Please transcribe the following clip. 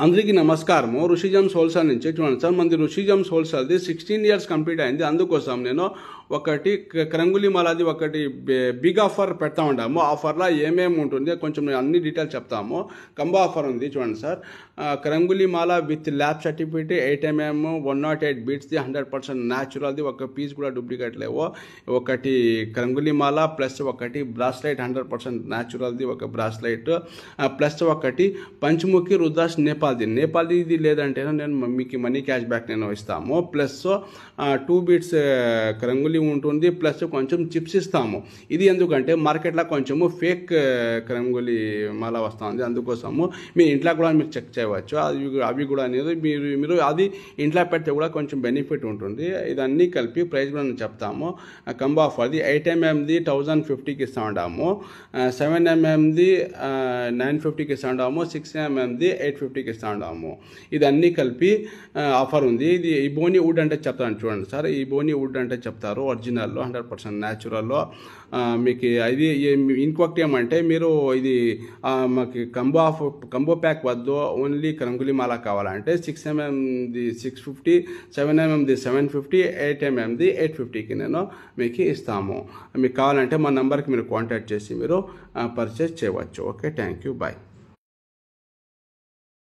అందరికీ నమస్కారము. రుషిజమ్స్ హోల్సేల్ నుంచి చూడండి సార్, మనది రుషిజమ్స్ హోల్సేల్ది 16 ఇయర్స్ కంప్లీట్ అయింది. అందుకోసం నేను ఒకటి కరంగులి మాలాది ఒకటి బిగ్ ఆఫర్ పెడతా ఉంటాము. ఆఫర్లో ఏమేమి ఉంటుంది కొంచెం నేను అన్ని డీటెయిల్స్ చెప్తాము. కంబో ఆఫర్ ఉంది చూడండి సార్. కరంగులి మాల విత్ ల్యాబ్ సర్టిఫికేట్ 8mm 108 బీట్స్ది 100% న్యాచురల్ది, ఒక పీస్ కూడా డూప్లికేట్ లేవు. ఒకటి కరంగులి మాల ప్లస్ ఒకటి బ్రాస్లైట్ 100% న్యాచురల్ది ఒక బ్రాస్లైట్ ప్లస్ ఒకటి పంచముఖి రుద్రాస్ నేపాల్ది లేదంటే నేను మీకు మనీ క్యాష్ బ్యాక్ నేను ఇస్తాము. ప్లస్ 2 బీట్స్ కరంగులి ఉంటుంది, ప్లస్ కొంచెం చిప్స్ ఇస్తాము. ఇది ఎందుకంటే మార్కెట్లో కొంచెము ఫేక్ కరంగులి మాల వస్తుంది. అందుకోసము మీ ఇంట్లో కూడా మీరు చెక్ చేయవచ్చు. అవి కూడా అనేది మీరు అది ఇంట్లో పెడితే కూడా కొంచెం బెనిఫిట్ ఉంటుంది. ఇదన్నీ కలిపి ప్రైస్ కూడా నేను చెప్తాము. కంబో ఆఫర్ది 8mmది 1050కి ఇస్తా ఉంటాము, 7mmది 950కి ఇస్తా ఉంటాము, 6mmది 850కి ఇస్తా ఉంటాము. ఇదన్నీ కలిపి ఆఫర్ ఉంది. ఇది ఈ బోని వుడ్ అంటే చెప్తాను చూడండి సార్. ఈ బోని వుడ్ అంటే చెప్తారు ఒరిజినల్లో 100% న్యాచురల్లో. మీకు ఇది ఇంకొకటి ఏమంటే మీరు ఇది మాకు కంబో ప్యాక్ వద్దు, ఓన్లీ కరంగులి మాల కావాలంటే 6mmది 650, 7mmది 750, 8mmది 850కి నేను మీకు ఇస్తాము. మీకు కావాలంటే మా నంబర్కి మీరు కాంటాక్ట్ చేసి మీరు పర్చేస్ చేయవచ్చు. Okay, thank you, bye.